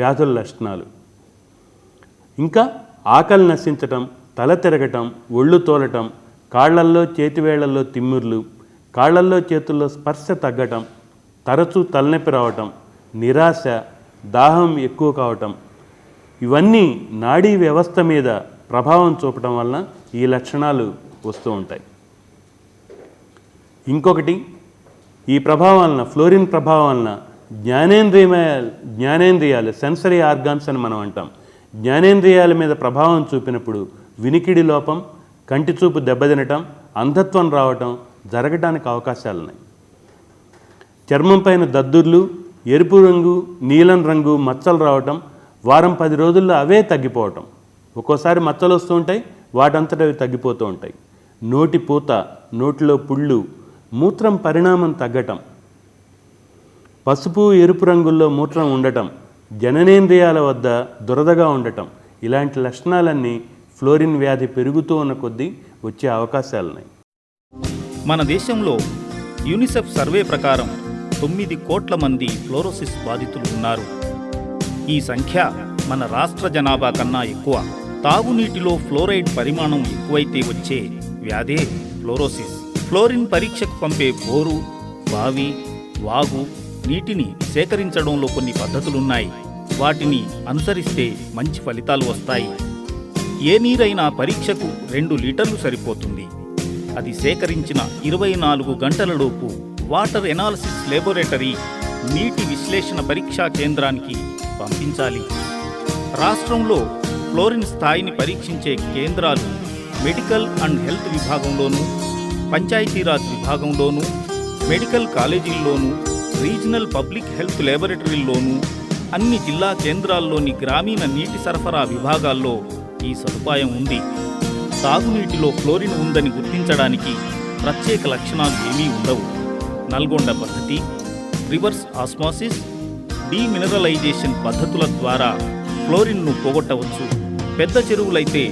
వ్యాధుల లక్షణాలు. ఇంకా ఆకలి నశించటం, తల తిరగటం, ఒళ్ళు తోలటం, కాళ్లల్లో చేతివేళ్లలో తిమ్మిర్లు, కాళ్లల్లో చేతుల్లో స్పర్శ తగ్గటం, తరచూ తలనొప్పి రావటం, నిరాశ, దాహం ఎక్కువ కావటం, ఇవన్నీ నాడీ వ్యవస్థ మీద ప్రభావం చూపటం వలన ఈ లక్షణాలు వస్తూ ఉంటాయి. ఇంకొకటి, ఈ ప్రభావం వలన, ఫ్లోరిన్ ప్రభావం వలన జ్ఞానేంద్రియాలు సెన్సరీ ఆర్గాన్స్ అని మనం అంటాం, జ్ఞానేంద్రియాల మీద ప్రభావం చూపినప్పుడు వినికిడి లోపం, కంటి చూపు దెబ్బతినటం, అంధత్వం రావటం జరగడానికి అవకాశాలున్నాయి. చర్మం పైన దద్దుర్లు, ఎరుపు రంగు, నీలం రంగు మచ్చలు రావటం, వారం 10 రోజుల్లో అవే తగ్గిపోవటం. ఒక్కోసారి మచ్చలు వస్తూ ఉంటాయి, వాటంతట అవి తగ్గిపోతూ ఉంటాయి. నోటి పూత, నోటిలో పుళ్ళు, మూత్రం పరిణామం తగ్గటం, పసుపు ఎరుపు రంగుల్లో మూత్రం ఉండటం, జననేంద్రియాల వద్ద దురదగా ఉండటం, ఇలాంటి లక్షణాలన్నీ ఫ్లోరిన్ వ్యాధి పెరుగుతూ ఉన్న కొద్దీ వచ్చే అవకాశాలున్నాయి. మన దేశంలో యూనిసెఫ్ సర్వే ప్రకారం 9 కోట్ల మంది ఫ్లోరోసిస్ బాధితులు ఉన్నారు. ఈ సంఖ్య మన రాష్ట్ర జనాభా కన్నా ఎక్కువ. తాగునీటిలో ఫ్లోరైడ్ పరిమాణం ఎక్కువైతే వచ్చే వ్యాధే ఫ్లోరోసిస్. ఫ్లోరిన్ పరీక్షకు పంపే బోరు, బావి, వాగు నీటిని సేకరించడంలో కొన్ని పద్ధతులున్నాయి. వాటిని అనుసరిస్తే మంచి ఫలితాలు వస్తాయి. ఏ నీరైనా పరీక్షకు 2 లీటర్లు సరిపోతుంది. అది సేకరించిన 24 గంటలలోపు వాటర్ ఎనాలిసిస్ లేబొరేటరీ నీటి విశ్లేషణ పరీక్షా కేంద్రానికి పంపించాలి. రాష్ట్రంలో ఫ్లోరిన్ స్థాయిని పరీక్షించే కేంద్రాలు మెడికల్ అండ్ హెల్త్ విభాగంలోనూ, పంచాయతీరాజ్ విభాగంలోనూ, మెడికల్ కాలేజీల్లోనూ, రీజనల్ పబ్లిక్ హెల్త్ లేబొరేటరీల్లోనూ, అన్ని జిల్లా కేంద్రాల్లోని గ్రామీణ నీటి సరఫరా విభాగాల్లో ఈ సదుపాయం ఉంది. తాగునీటిలో ఫ్లోరిన్ ఉందని గుర్తించడానికి ప్రత్యేక లక్షణాలు ఏమీ ఉండవు. నల్గొండ పద్ధతి, రివర్స్ ఆస్మాసిస్, డీమినరలైజేషన్ పద్ధతుల ద్వారా ఫ్లోరిన్ను పోగొట్టవచ్చు. పెద్ద చెరువులైతే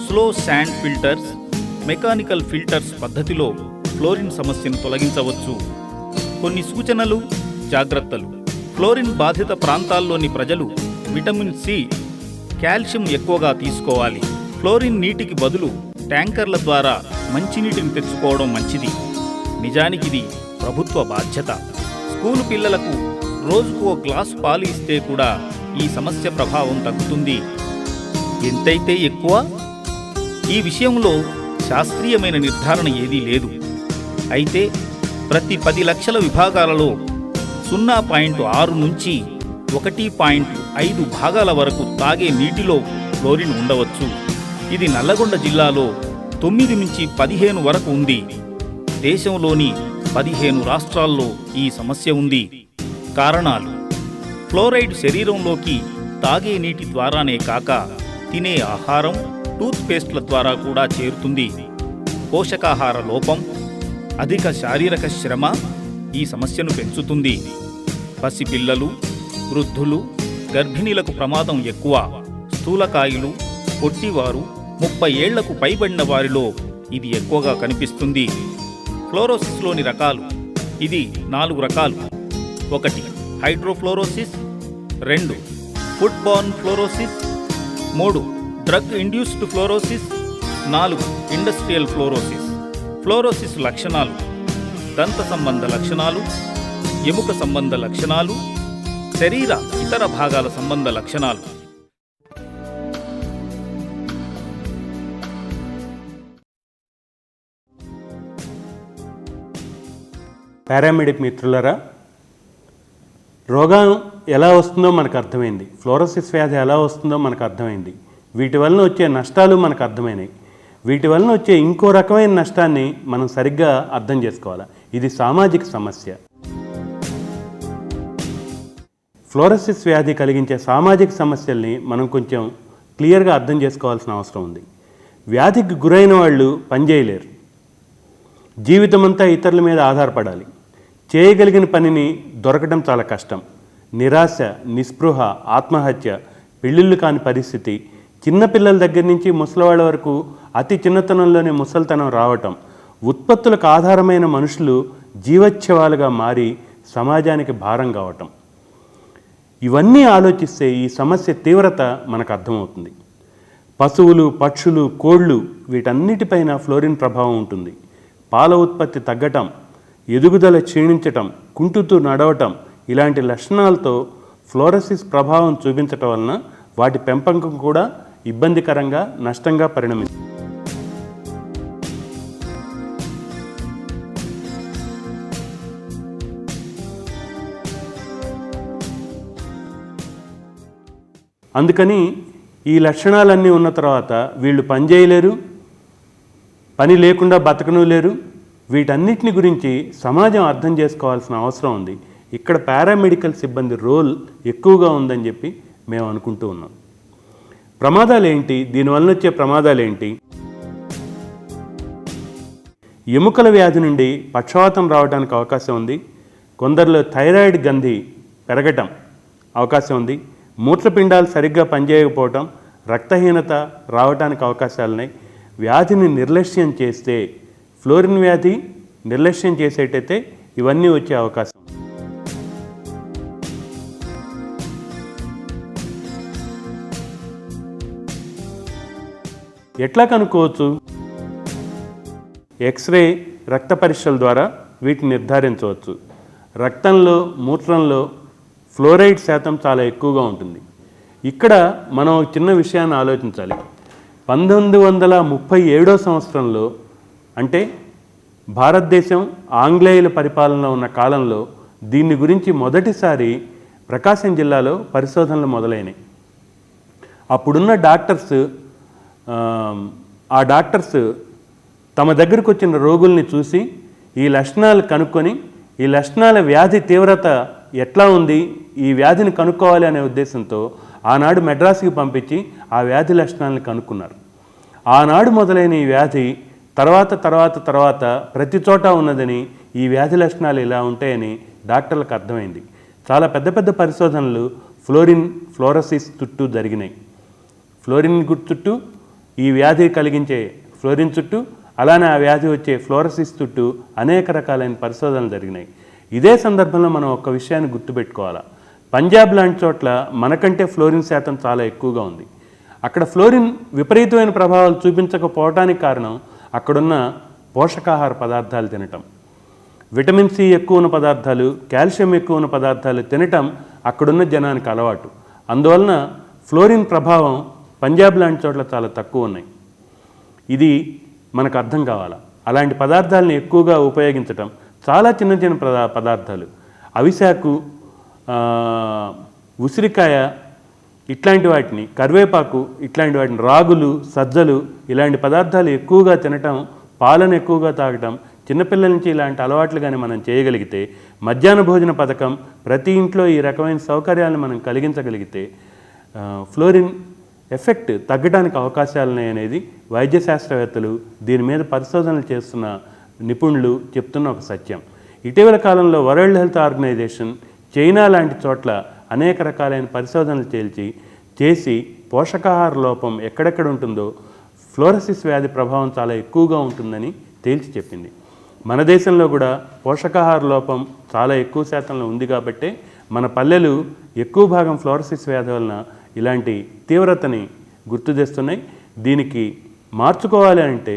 slow sand filters, mechanical filters పద్ధతిలో ఫ్లోరిన్ సమస్యను తొలగించవచ్చు. కొన్ని సూచనలు, జాగ్రత్తలు. ఫ్లోరిన్ బాధిత ప్రాంతాల్లోని ప్రజలు విటమిన్ సి, కాల్షియం ఎక్కువగా తీసుకోవాలి. ఫ్లోరిన్ నీటికి బదులు ట్యాంకర్ల ద్వారా మంచినీటిని తెచ్చుకోవడం మంచిది. నిజానికిది ప్రభుత్వ బాధ్యత. స్కూలు పిల్లలకు రోజుకు 1 గ్లాసు పాలు ఇస్తే కూడా ఈ సమస్య ప్రభావం తగ్గుతుంది. ఎంతైతే ఎక్కువ? ఈ విషయంలో శాస్త్రీయమైన నిర్ధారణ ఏదీ లేదు. అయితే ప్రతి 10 లక్షల విభాగాలలో 0.6 నుంచి 1.5 భాగాల వరకు తాగే నీటిలో ఫ్లోరిన్ ఉండవచ్చు. ఇది నల్లగొండ జిల్లాలో 9 నుంచి 15 వరకు ఉంది. దేశంలోని 15 రాష్ట్రాల్లో ఈ సమస్య ఉంది. కారణాలు: ఫ్లోరైడ్ శరీరంలోకి తాగే నీటి ద్వారానే కాక తినే ఆహారం, టూత్ పేస్ట్ల ద్వారా కూడా చేరుతుంది. పోషకాహార లోపం, అధిక శారీరక శ్రమ ఈ సమస్యను పెంచుతుంది. పసిపిల్లలు, వృద్ధులు, గర్భిణీలకు ప్రమాదం ఎక్కువ. స్థూలకాయులు, పొట్టివారు, 30 ఏళ్లకు పైబడిన వారిలో ఇది ఎక్కువగా కనిపిస్తుంది. ఫ్లోరోసిస్లోని రకాలు: ఇది 4 రకాలు. 1 హైడ్రోఫ్లోరోసిస్, 2 food Born fluorosis, 3 drug induced fluorosis, 4 industrial fluorosis. Fluorosis లక్షణాలు: దంత సంబంధ లక్షణాలు, ఎముక సంబంధ లక్షణాలు, శరీర ఇతర భాగాల సంబంధ లక్షణాలు. పారామెడిక్ మిత్రులరా, రోగం ఎలా వస్తుందో మనకు అర్థమైంది, ఫ్లోరోసిస్ వ్యాధి ఎలా వస్తుందో మనకు అర్థమైంది, వీటి వలన వచ్చే నష్టాలు మనకు అర్థమైనాయి. వీటి వలన వచ్చే ఇంకో రకమైన నష్టాన్ని మనం సరిగ్గా అర్థం చేసుకోవాలి. ఇది సామాజిక సమస్య. ఫ్లోరోసిస్ వ్యాధి కలిగించే సామాజిక సమస్యల్ని మనం కొంచెం క్లియర్గా అర్థం చేసుకోవాల్సిన అవసరం ఉంది. వ్యాధికి గురైన వాళ్ళు పనిచేయలేరు, జీవితమంతా ఇతరుల మీద ఆధారపడాలి, చేయగలిగిన పనిని దొరకడం చాలా కష్టం. నిరాశ, నిస్పృహ, ఆత్మహత్య, పెళ్ళిళ్ళు కాని పరిస్థితి, చిన్నపిల్లల దగ్గర నుంచి ముసలివాళ్ళ వరకు అతి చిన్నతనంలోనే ముసలితనం రావటం, ఉత్పత్తులకు ఆధారమైన మనుషులు జీవచ్ఛవాలుగా మారి సమాజానికి భారం కావటం, ఇవన్నీ ఆలోచిస్తే ఈ సమస్య తీవ్రత మనకు అర్థమవుతుంది. పశువులు, పక్షులు, కోళ్ళు వీటన్నిటిపైన ఫ్లోరిన్ ప్రభావం ఉంటుంది. పాల ఉత్పత్తి తగ్గటం, ఎదుగుదల క్షీణించటం, కుంటుతూ నడవటం ఇలాంటి లక్షణాలతో ఫ్లోరోసిస్ ప్రభావం చూపించటం వలన వాటి పెంపకం కూడా ఇబ్బందికరంగా, నష్టంగా పరిణమించింది. అందుకని ఈ లక్షణాలన్నీ ఉన్న తర్వాత వీళ్ళు పని చేయలేరు, పని లేకుండా బతకను లేరు. వీటన్నిటిని గురించి సమాజం అర్థం చేసుకోవాల్సిన అవసరం ఉంది. ఇక్కడ పారామెడికల్ సిబ్బంది రోల్ ఎక్కువగా ఉందని చెప్పి మేము అనుకుంటూ ఉన్నాం. ప్రమాదాలు ఏంటి? దీనివల్ల వచ్చే ప్రమాదాలు ఏంటి? ఎముకల వ్యాధి నుండి పక్షవాతం రావడానికి అవకాశం ఉంది. కొందరిలో థైరాయిడ్ గ్రంథి పెరగటం అవకాశం ఉంది. మూత్రపిండాలు సరిగ్గా పనిచేయకపోవటం, రక్తహీనత రావడానికి అవకాశాలున్నాయి. వ్యాధిని నిర్లక్ష్యం చేస్తే, ఫ్లోరిన్ వ్యాధి నిర్లక్ష్యం చేసేటైతే ఇవన్నీ వచ్చే అవకాశం. ఎట్లా కనుక్కోవచ్చు? ఎక్స్రే, రక్త పరీక్షల ద్వారా వీటిని నిర్ధారించవచ్చు. రక్తంలో, మూత్రంలో ఫ్లోరైడ్ శాతం చాలా ఎక్కువగా ఉంటుంది. ఇక్కడ మనం ఒక చిన్న విషయాన్ని ఆలోచించాలి. 1937 సంవత్సరంలో, అంటే భారతదేశం ఆంగ్లేయుల పరిపాలనలో ఉన్న కాలంలో దీన్ని గురించి మొదటిసారి ప్రకాశం జిల్లాలో పరిశోధనలు మొదలైనవి. అప్పుడున్న డాక్టర్స్ తమ దగ్గరకు వచ్చిన రోగుల్ని చూసి ఈ లక్షణాలు కనుక్కొని, ఈ లక్షణాల వ్యాధి తీవ్రత ఎట్లా ఉంది, ఈ వ్యాధిని కనుక్కోవాలి అనే ఉద్దేశంతో ఆనాడు మెడ్రాస్కి పంపించి ఆ వ్యాధి లక్షణాలను కనుక్కున్నారు. ఆనాడు మొదలైన ఈ వ్యాధి తర్వాత ప్రతి చోట ఉన్నదని, ఈ వ్యాధి లక్షణాలు ఇలా ఉంటాయని డాక్టర్లకు అర్థమైంది. చాలా పెద్ద పెద్ద పరిశోధనలు ఫ్లోరోసిస్ చుట్టూ జరిగినాయి. ఫ్లోరిన్ చుట్టూ, ఈ వ్యాధి కలిగించే ఫ్లోరిన్ చుట్టూ, అలానే ఆ వ్యాధి వచ్చే ఫ్లోరోసిస్ చుట్టూ అనేక రకాలైన పరిశోధనలు జరిగినాయి. ఇదే సందర్భంలో మనం ఒక విషయాన్ని గుర్తుపెట్టుకోవాలి. పంజాబ్ లాంటి చోట్ల మనకంటే ఫ్లోరిన్ శాతం చాలా ఎక్కువగా ఉంది. అక్కడ ఫ్లోరిన్ విపరీతమైన ప్రభావాలు చూపించకపోవడానికి కారణం అక్కడున్న పోషకాహార పదార్థాలు తినటం. విటమిన్ సి ఎక్కువ ఉన్న పదార్థాలు, కాల్షియం ఎక్కువ ఉన్న పదార్థాలు తినటం అక్కడున్న జనానికి అలవాటు. అందువలన ఫ్లోరిన్ ప్రభావం పంజాబ్ లాంటి చోట్ల చాలా తక్కువ ఉన్నాయి. ఇది మనకు అర్థం కావాలా. అలాంటి పదార్థాలను ఎక్కువగా ఉపయోగించటం, చాలా చిన్న చిన్న పదార్థాలు, అవిశాకు, ఉసిరికాయ ఇట్లాంటి వాటిని, కరివేపాకు ఇట్లాంటి వాటిని, రాగులు, సజ్జలు ఇలాంటి పదార్థాలు ఎక్కువగా తినటం, పాలను ఎక్కువగా తాగటం, చిన్నపిల్లల నుంచి ఇలాంటి అలవాట్లు కానీ మనం చేయగలిగితే, మధ్యాహ్న భోజన పథకం, ప్రతి ఇంట్లో ఈ రకమైన సౌకర్యాలను మనం కలిగించగలిగితే ఫ్లోరిన్ ఎఫెక్ట్ తగ్గడానికి అవకాశాలున్నాయి అనేది వైద్య శాస్త్రవేత్తలు, దీని మీద పరిశోధనలు చేస్తున్న నిపుణులు చెప్తున్న ఒక సత్యం. ఇటీవల కాలంలో వరల్డ్ హెల్త్ ఆర్గనైజేషన్ చైనా లాంటి చోట్ల అనేక రకాలైన పరిశోధనలు చేసి పోషకాహార లోపం ఎక్కడెక్కడ ఉంటుందో ఫ్లోరోసిస్ వ్యాధి ప్రభావం చాలా ఎక్కువగా ఉంటుందని తేల్చి చెప్పింది. మన దేశంలో కూడా పోషకాహార లోపం చాలా ఎక్కువ శాతంలో ఉంది కాబట్టే మన పల్లెలు ఎక్కువ భాగం ఫ్లోరోసిస్ వ్యాధి వలన ఇలాంటి తీవ్రతని గుర్తు తెస్తున్నాయి. దీనికి మార్చుకోవాలి అంటే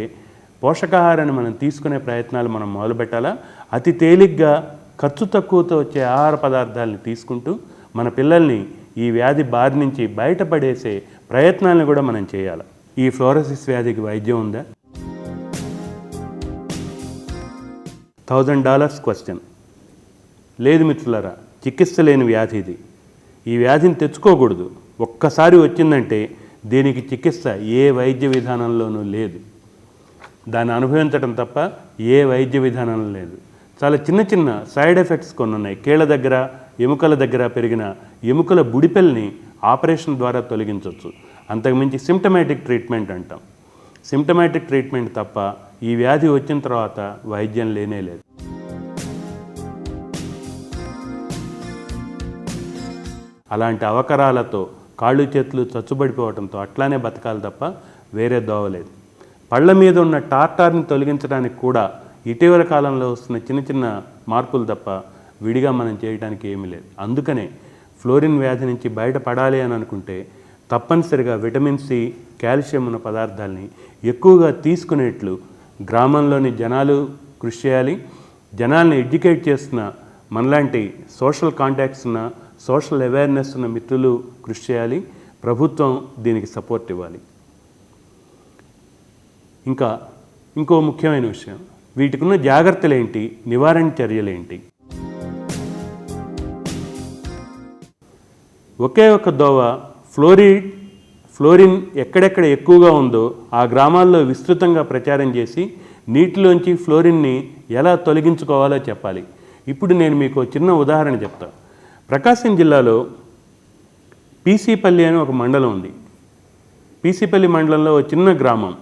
పోషకాహారాన్ని మనం తీసుకునే ప్రయత్నాలు మనం మొదలుపెట్టాలా. అతి తేలిగ్గా ఖర్చు తక్కువతో వచ్చే ఆహార పదార్థాలని తీసుకుంటూ మన పిల్లల్ని ఈ వ్యాధి బారి నుంచి బయటపడేసే ప్రయత్నాలను కూడా మనం చేయాలి. ఈ ఫ్లోరోసిస్ వ్యాధికి వైద్యం ఉందా? $1000 క్వశ్చన్. లేదు మిత్రులారా, చికిత్స లేని వ్యాధి ఇది. ఈ వ్యాధిని తెచ్చుకోకూడదు. ఒక్కసారి వచ్చిందంటే దీనికి చికిత్స ఏ వైద్య విధానంలోనూ లేదు. దాన్ని అనుభవించడం తప్ప ఏ వైద్య విధానం లేదు. చాలా చిన్న చిన్న సైడ్ ఎఫెక్ట్స్ కొన్ని ఉన్నాయి. కీళ్ళ దగ్గర, ఎముకల దగ్గర పెరిగిన ఎముకల బుడిపెల్ని ఆపరేషన్ ద్వారా తొలగించవచ్చు. అంతకుమించి సిమ్టమాటిక్ ట్రీట్మెంట్ అంటాం. సిమ్టమాటిక్ ట్రీట్మెంట్ తప్ప ఈ వ్యాధి వచ్చిన తర్వాత వైద్యం లేనే లేదు. అలాంటి అవకరాలతో కాళ్ళు చేతులు చచ్చుబడిపోవడంతో అట్లానే బతకాలి తప్ప వేరే దోవలేదు. పళ్ళ మీద ఉన్న టార్టార్ని తొలగించడానికి కూడా ఇటీవల కాలంలో వస్తున్న చిన్న చిన్న మార్పులు తప్ప విడిగా మనం చేయడానికి ఏమీ లేదు. అందుకనే ఫ్లోరిన్ వ్యాధి నుంచి బయటపడాలి అని అనుకుంటే తప్పనిసరిగా విటమిన్ సి, కాల్షియం ఉన్న పదార్థాలని ఎక్కువగా తీసుకునేట్లు గ్రామంలోని జనాలు కృషి చేయాలి. జనాల్ని ఎడ్యుకేట్ చేస్తున్న మనలాంటి సోషల్ కాంటాక్ట్స్ ఉన్న, సోషల్ అవేర్నెస్ ఉన్న మిత్రులు కృషి చేయాలి. ప్రభుత్వం దీనికి సపోర్ట్ ఇవ్వాలి. ఇంకో ముఖ్యమైన విషయం, వీటికి ఉన్న జాగ్రత్తలు ఏంటి, నివారణ చర్యలు ఏంటి? ఒకే ఒక దోవ ఫ్లోరిన్ ఎక్కడెక్కడ ఎక్కువగా ఉందో ఆ గ్రామాల్లో విస్తృతంగా ప్రచారం చేసి నీటిలోంచి ఫ్లోరిన్ని ఎలా తొలగించుకోవాలో చెప్పాలి. ఇప్పుడు నేను మీకు చిన్న ఉదాహరణ చెప్తా. ప్రకాశం జిల్లాలో పీసీపల్లి అని ఒక మండలం ఉంది. పీసీపల్లి మండలంలో ఒక చిన్న గ్రామం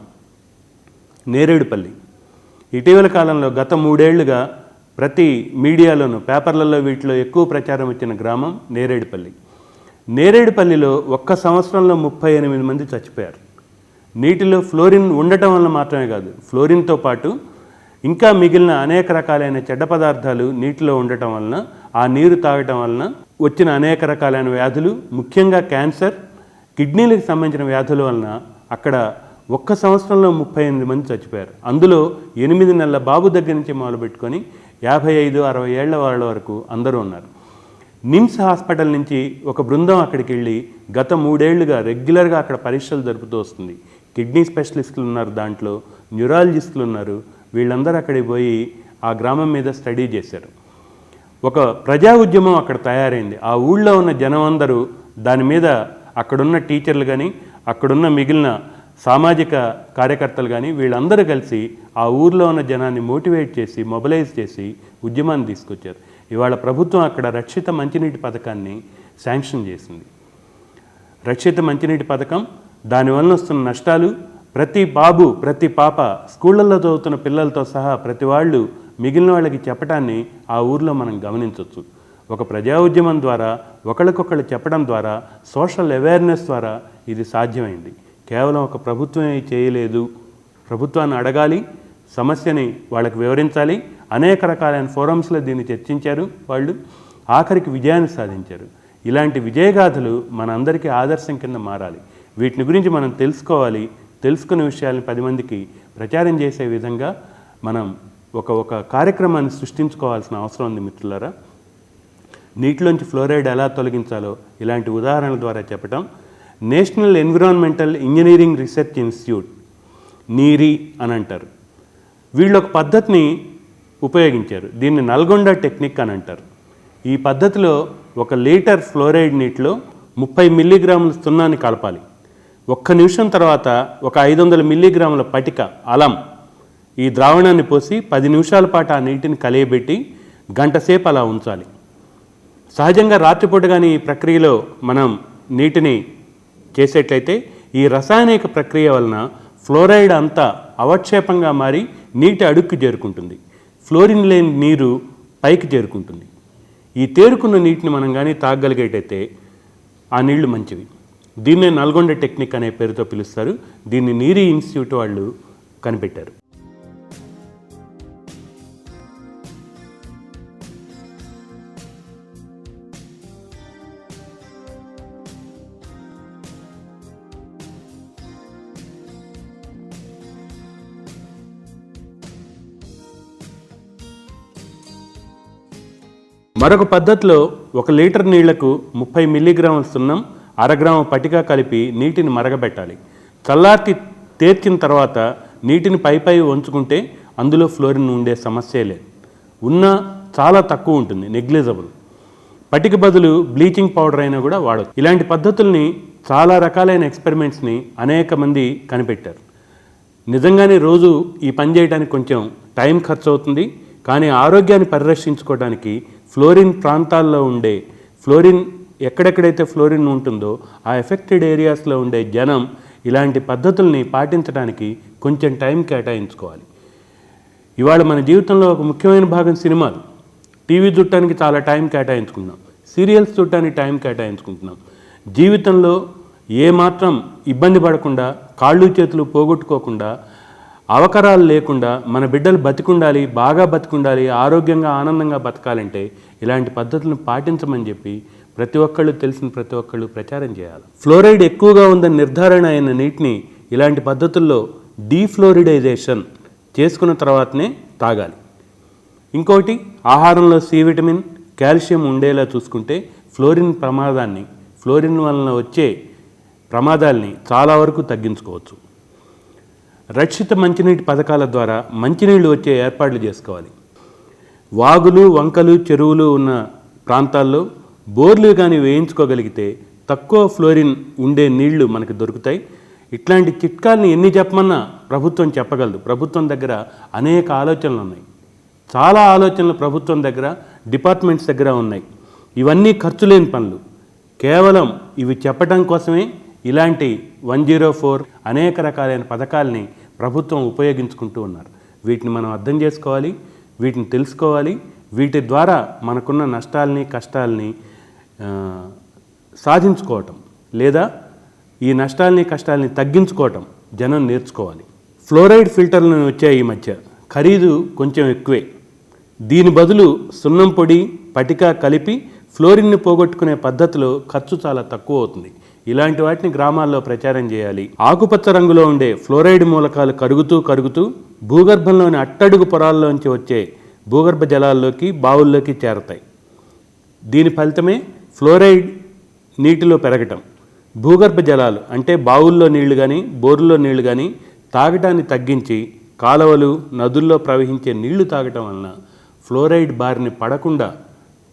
నేరేడుపల్లి. ఇటీవల కాలంలో గత 3 ఏళ్లుగా ప్రతి మీడియాలోనూ, పేపర్లలో వీటిలో ఎక్కువ ప్రచారం వచ్చిన గ్రామం నేరేడుపల్లి. నేరేడుపల్లిలో ఒక్క సంవత్సరంలో 38 మంది చచ్చిపోయారు. నీటిలో ఫ్లోరిన్ ఉండటం వల్ల మాత్రమే కాదు, ఫ్లోరిన్తో పాటు ఇంకా మిగిలిన అనేక రకాలైన చెడ్డ పదార్థాలు నీటిలో ఉండటం వలన, ఆ నీరు తాగటం వలన వచ్చిన అనేక రకాలైన వ్యాధులు, ముఖ్యంగా క్యాన్సర్, కిడ్నీలకు సంబంధించిన వ్యాధుల వలన అక్కడ ఒక్క సంవత్సరంలో 38 మంది చచ్చిపోయారు. అందులో 8 నెలల బాబు దగ్గర నుంచి మొదలుపెట్టుకొని 55-60 ఏళ్ల వాళ్ళ వరకు అందరూ ఉన్నారు. నిమ్స్ హాస్పిటల్ నుంచి ఒక బృందం అక్కడికి వెళ్ళి గత 3 ఏళ్లుగా రెగ్యులర్గా అక్కడ పరీక్షలు జరుపుతూ వస్తుంది. కిడ్నీ స్పెషలిస్టులు ఉన్నారు, దాంట్లో న్యూరాలజిస్టులు ఉన్నారు. వీళ్ళందరూ అక్కడికి పోయి ఆ గ్రామం మీద స్టడీ చేశారు. ఒక ప్రజా ఉద్యమం అక్కడ తయారైంది. ఆ ఊళ్ళో ఉన్న జనం అందరూ దాని మీద, అక్కడున్న టీచర్లు కానీ, అక్కడున్న మిగిలిన సామాజిక కార్యకర్తలు కానీ వీళ్ళందరూ కలిసి ఆ ఊర్లో ఉన్న జనాన్ని మోటివేట్ చేసి, మొబిలైజ్ చేసి ఉద్యమాన్ని తీసుకొచ్చారు. ఇవాళ ప్రభుత్వం అక్కడ రక్షిత మంచినీటి పథకాన్ని శాంక్షన్ చేసింది. రక్షిత మంచినీటి పథకం, దానివల్ల వస్తున్న నష్టాలు ప్రతి బాబు, ప్రతి పాప, స్కూళ్ళల్లో చదువుతున్న పిల్లలతో సహా ప్రతి వాళ్ళు మిగిలిన వాళ్ళకి చెప్పడాన్ని ఆ ఊర్లో మనం గమనించవచ్చు. ఒక ప్రజా ఉద్యమం ద్వారా, ఒకరికొకళ్ళు చెప్పడం ద్వారా, సోషల్ అవేర్నెస్ ద్వారా ఇది సాధ్యమైంది. కేవలం ఒక ప్రభుత్వమే చేయలేదు. ప్రభుత్వాన్ని అడగాలి, సమస్యని వాళ్ళకి వివరించాలి. అనేక రకాలైన ఫోరమ్స్లో దీన్ని చర్చించారు వాళ్ళు, ఆఖరికి విజయాన్ని సాధించారు. ఇలాంటి విజయగాథలు మనందరికీ ఆదర్శం కింద మారాలి. వీటిని గురించి మనం తెలుసుకోవాలి. తెలుసుకున్న విషయాలను 10 మందికి ప్రచారం చేసే విధంగా మనం ఒక కార్యక్రమాన్ని సృష్టించుకోవాల్సిన అవసరం ఉంది మిత్రులారా. నీటిలోంచి ఫ్లోరైడ్ ఎలా తొలగించాలో ఇలాంటి ఉదాహరణల ద్వారా చెప్పటం. National environmental engineering research institute, NEERI అని అంటారు, వీళ్ళు ఒక పద్ధతిని ఉపయోగించారు. దీన్ని నల్గొండ టెక్నిక్ అని అంటారు. ఈ పద్ధతిలో 1 లీటర్ ఫ్లోరైడ్ నీటిలో 30 మిల్లీగ్రాముల సున్నాన్ని కలపాలి. 1 నిమిషం తర్వాత ఒక 500 మిల్లీగ్రాముల పటిక అలం ఈ ద్రావణాన్ని పోసి 10 నిమిషాల పాటు ఆ నీటిని కలియబెట్టి గంట సేపు అలా ఉంచాలి. సహజంగా రాత్రిపూట కానీ ఈ ప్రక్రియలో మనం నీటిని చేసేట్లయితే ఈ రసాయనిక ప్రక్రియ వలన ఫ్లోరైడ్ అంతా అవక్షేపంగా మారి నీటి అడుక్కు చేరుకుంటుంది. ఫ్లోరిన్ లేని నీరు పైకి చేరుకుంటుంది. ఈ తేరుకున్న నీటిని మనం కానీ తాగగలిగేటైతే ఆ నీళ్లు మంచివి. దీన్నే నల్గొండ టెక్నిక్ అనే పేరుతో పిలుస్తారు. దీన్ని నీరీ ఇన్స్టిట్యూట్ వాళ్ళు కనిపెట్టారు. మరొక పద్ధతిలో 1 లీటర్ నీళ్లకు 30 మిల్లీగ్రాముల సున్నం, 1/2 గ్రాము పటిక కలిపి నీటిని మరగబెట్టాలి. చల్లార్చి తేర్చిన తర్వాత నీటిని పై వంచుకుంటే అందులో ఫ్లోరిన్ ఉండే సమస్యే లేదు. ఉన్నా చాలా తక్కువ ఉంటుంది, నెగ్లిజబుల్. పటిక బదులు బ్లీచింగ్ పౌడర్ అయినా కూడా వాడచ్చు. ఇలాంటి పద్ధతుల్ని, చాలా రకాలైన ఎక్స్పెరిమెంట్స్ని అనేక మంది కనిపెట్టారు. నిజంగానే రోజు ఈ పని చేయడానికి కొంచెం టైం ఖర్చు అవుతుంది. కానీ ఆరోగ్యాన్ని పరిరక్షించుకోవడానికి ఫ్లోరిన్ ప్రాంతాల్లో ఉండే ఫ్లోరిన్, ఎక్కడెక్కడైతే ఫ్లోరిన్ ఉంటుందో ఆ ఎఫెక్టెడ్ ఏరియాస్లో ఉండే జనం ఇలాంటి పద్ధతుల్ని పాటించడానికి కొంచెం టైం కేటాయించుకోవాలి. ఇవాళ మన జీవితంలో ఒక ముఖ్యమైన భాగం సినిమాలు. టీవీ చూడటానికి చాలా టైం కేటాయించుకుంటున్నాం, సీరియల్స్ చూడటానికి టైం కేటాయించుకుంటున్నాం. జీవితంలో ఏమాత్రం ఇబ్బంది పడకుండా, కాళ్ళు చేతులు పోగొట్టుకోకుండా, అవకరాలు లేకుండా మన బిడ్డలు బతికుండాలి, బాగా బతికుండాలి, ఆరోగ్యంగా ఆనందంగా బతకాలంటే ఇలాంటి పద్ధతులను పాటించమని చెప్పి ప్రతి ఒక్కళ్ళు తెలిసిన ప్రతి ఒక్కళ్ళు ప్రచారం చేయాలి. ఫ్లోరైడ్ ఎక్కువగా ఉందని నిర్ధారణ అయిన నీటిని ఇలాంటి పద్ధతుల్లో డీఫ్లోరిడైజేషన్ చేసుకున్న తర్వాతనే తాగాలి. ఇంకోటి, ఆహారంలో సి విటమిన్, కాల్షియం ఉండేలా చూసుకుంటే ఫ్లోరిన్ వలన వచ్చే ప్రమాదాల్ని చాలా వరకు తగ్గించుకోవచ్చు. రక్షిత మంచినీటి పథకాల ద్వారా మంచినీళ్ళు వచ్చే ఏర్పాట్లు చేసుకోవాలి. వాగులు, వంకలు, చెరువులు ఉన్న ప్రాంతాల్లో బోర్లు కానీ వేయించుకోగలిగితే తక్కువ ఫ్లోరిన్ ఉండే నీళ్లు మనకు దొరుకుతాయి. ఇట్లాంటి చిట్కాల్ని ఎన్ని చెప్పమన్నా ప్రభుత్వం చెప్పగలదు. ప్రభుత్వం దగ్గర అనేక ఆలోచనలు ఉన్నాయి. చాలా ఆలోచనలు ప్రభుత్వం దగ్గర, డిపార్ట్మెంట్స్ దగ్గర ఉన్నాయి. ఇవన్నీ ఖర్చు లేని పనులు. కేవలం ఇవి చెప్పడం కోసమే ఇలాంటి 104 అనేక రకాలైన పథకాలని ప్రభుత్వం ఉపయోగించుకుంటూ ఉన్నారు. వీటిని మనం అర్థం చేసుకోవాలి, వీటిని తెలుసుకోవాలి. వీటి ద్వారా మనకున్న నష్టాలని, కష్టాలని సాధించుకోవటం లేదా ఈ నష్టాలని, కష్టాలని తగ్గించుకోవటం జనం నేర్చుకోవాలి. ఫ్లోరైడ్ ఫిల్టర్లు వచ్చాయి ఈ మధ్య. ఖరీదు కొంచెం ఎక్కువే. దీని బదులు సున్నం పొడి, పటిక కలిపి ఫ్లోరిన్ని పోగొట్టుకునే పద్ధతిలో ఖర్చు చాలా తక్కువ అవుతుంది. ఇలాంటి వాటిని గ్రామాల్లో ప్రచారం చేయాలి. ఆకుపచ్చ రంగులో ఉండే ఫ్లోరైడ్ మూలకాలు కరుగుతూ భూగర్భంలోని అట్టడుగు పొరాల్లోంచి వచ్చే భూగర్భ జలాల్లోకి, బావుల్లోకి చేరతాయి. దీని ఫలితమే ఫ్లోరైడ్ నీటిలో పెరగటం. భూగర్భ జలాలు అంటే బావుల్లో నీళ్లు కానీ, బోర్లలో నీళ్లు కానీ తాగటాన్ని తగ్గించి కాలువలు, నదుల్లో ప్రవహించే నీళ్లు తాగటం వలన ఫ్లోరైడ్ బారిని పడకుండా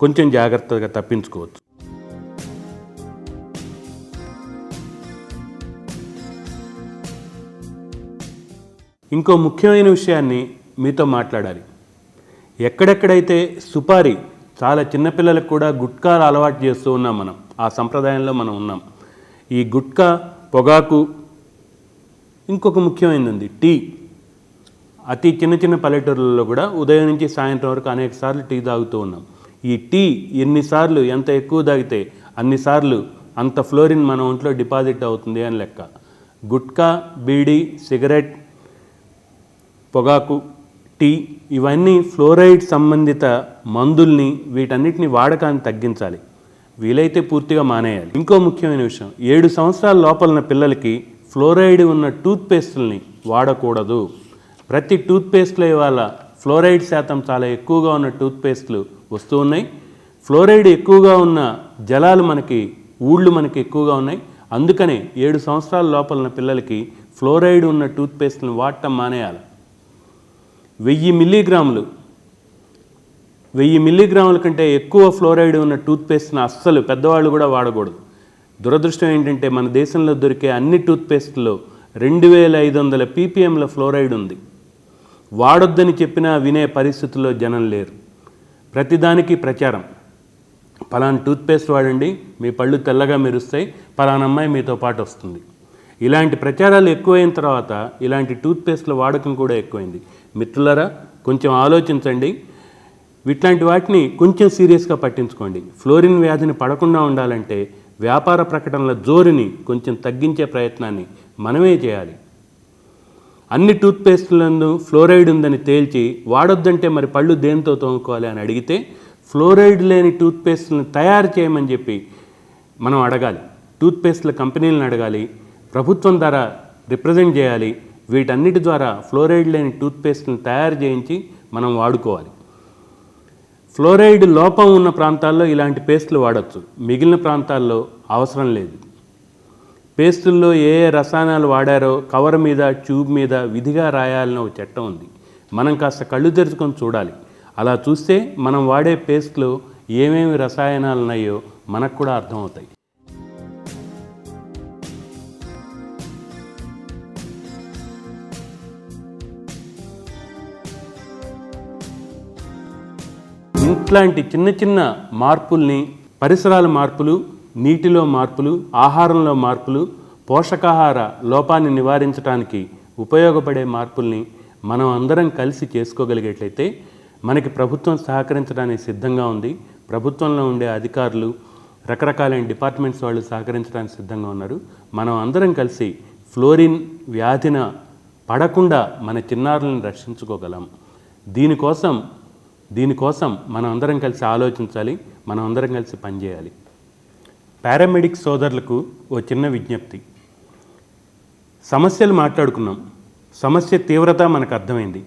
కొంచెం జాగ్రత్తగా తప్పించుకోవచ్చు. ఇంకో ముఖ్యమైన విషయాన్ని మీతో మాట్లాడాలి. ఎక్కడెక్కడైతే సుపారీ, చాలా చిన్నపిల్లలకు కూడా గుట్కాలు అలవాటు చేస్తూ ఉన్నాం మనం, ఆ సంప్రదాయంలో మనం ఉన్నాం. ఈ గుట్కా, పొగాకు, ఇంకొక ముఖ్యమైనది ఉంది టీ. అతి చిన్న పల్లెటూరులలో కూడా ఉదయం నుంచి సాయంత్రం వరకు అనేక సార్లు టీ తాగుతూ ఉన్నాం. ఈ టీ ఎన్నిసార్లు, ఎంత ఎక్కువ తాగితే అన్నిసార్లు అంత ఫ్లోరిన్ మన ఒంట్లో డిపాజిట్ అవుతుంది అని లెక్క. గుట్కా, బీడీ, సిగరెట్, పొగాకు, టీ ఇవన్నీ ఫ్లోరైడ్ సంబంధిత మందుల్ని, వీటన్నిటిని వాడకాన్ని తగ్గించాలి. వీలైతే పూర్తిగా మానేయాలి. ఇంకో ముఖ్యమైన విషయం, 7 సంవత్సరాల లోపల పిల్లలకి ఫ్లోరైడ్ ఉన్న టూత్పేస్టుల్ని వాడకూడదు. ప్రతి టూత్పేస్ట్లో ఇవాళ ఫ్లోరైడ్ శాతం చాలా ఎక్కువగా ఉన్న టూత్పేస్టులు వస్తూ ఉన్నాయి. ఫ్లోరైడ్ ఎక్కువగా ఉన్న జలాలు ఊళ్ళు మనకి ఎక్కువగా ఉన్నాయి. అందుకనే 7 సంవత్సరాల లోపల పిల్లలకి ఫ్లోరైడ్ ఉన్న టూత్పేస్టులను వాడటం మానేయాలి. 1000 మిల్లీగ్రాముల కంటే ఎక్కువ ఫ్లోరైడ్ ఉన్న టూత్పేస్ట్ని అస్సలు పెద్దవాళ్ళు కూడా వాడకూడదు. దురదృష్టం ఏంటంటే మన దేశంలో దొరికే అన్ని టూత్పేస్ట్లో 2500 ppmల ఫ్లోరైడ్ ఉంది. వాడొద్దని చెప్పినా వినే పరిస్థితుల్లో జనం లేరు. ప్రతిదానికి ప్రచారం, పలానా టూత్పేస్ట్ వాడండి, మీ పళ్ళు తెల్లగా మెరుస్తాయి, పలానా అమ్మాయి మీతో పాటు వస్తుంది. ఇలాంటి ప్రచారాలు ఎక్కువైన తర్వాత ఇలాంటి టూత్పేస్ట్ల వాడకం కూడా ఎక్కువైంది. మిత్రులారా, కొంచెం ఆలోచించండి. ఇట్లాంటి వాటిని కొంచెం సీరియస్గా పట్టించుకోండి. ఫ్లోరిన్ వ్యాధిని పడకుండా ఉండాలంటే వ్యాపార ప్రకటనల జోరుని కొంచెం తగ్గించే ప్రయత్నాన్ని మనమే చేయాలి. అన్ని టూత్పేస్టులందు ఫ్లోరైడ్ ఉందని తేల్చి వాడొద్దంటే మరి పళ్ళు దేనితో తోముకోవాలి అని అడిగితే ఫ్లోరైడ్ లేని టూత్పేస్టులను తయారు చేయమని చెప్పి మనం అడగాలి. టూత్పేస్టుల కంపెనీలను అడగాలి, ప్రభుత్వం ద్వారా రిప్రజెంట్ చేయాలి. వీటన్నిటి ద్వారా ఫ్లోరైడ్ లేని టూత్పేస్ట్ని తయారు చేయించి మనం వాడుకోవాలి. ఫ్లోరైడ్ లోపం ఉన్న ప్రాంతాల్లో ఇలాంటి పేస్టులు వాడచ్చు, మిగిలిన ప్రాంతాల్లో అవసరం లేదు. పేస్టుల్లో ఏ రసాయనాలు వాడారో కవర్ మీద, ట్యూబ్ మీద విధిగా రాయాలని ఒక చట్టం ఉంది. మనం కాస్త కళ్ళు తెరుచుకొని చూడాలి. అలా చూస్తే మనం వాడే పేస్ట్లో ఏమేమి రసాయనాలు ఉన్నాయో మనకు కూడా అర్థమవుతాయి. ఇట్లాంటి చిన్న మార్పుల్ని, పరిసరాల మార్పులు, నీటిలో మార్పులు, ఆహారంలో మార్పులు, పోషకాహార లోపాన్ని నివారించడానికి ఉపయోగపడే మార్పుల్ని మనం అందరం కలిసి చేసుకోగలిగేట్లయితే మనకి ప్రభుత్వం సహకరించడానికి సిద్ధంగా ఉంది. ప్రభుత్వంలో ఉండే అధికారులు, రకరకాలైన డిపార్ట్మెంట్స్ వాళ్ళు సహకరించడానికి సిద్ధంగా ఉన్నారు. మనం అందరం కలిసి ఫ్లోరిన్ వ్యాధిన పడకుండా మన చిన్నారులను రక్షించుకోగలం. దీనికోసం మనం అందరం కలిసి ఆలోచించాలి, మనం అందరం కలిసి పనిచేయాలి. పారామెడిక్ సోదరులకు ఓ చిన్న విజ్ఞప్తి. సమస్యలు మాట్లాడుకున్నాం, సమస్య తీవ్రత మనకు అర్థమైంది.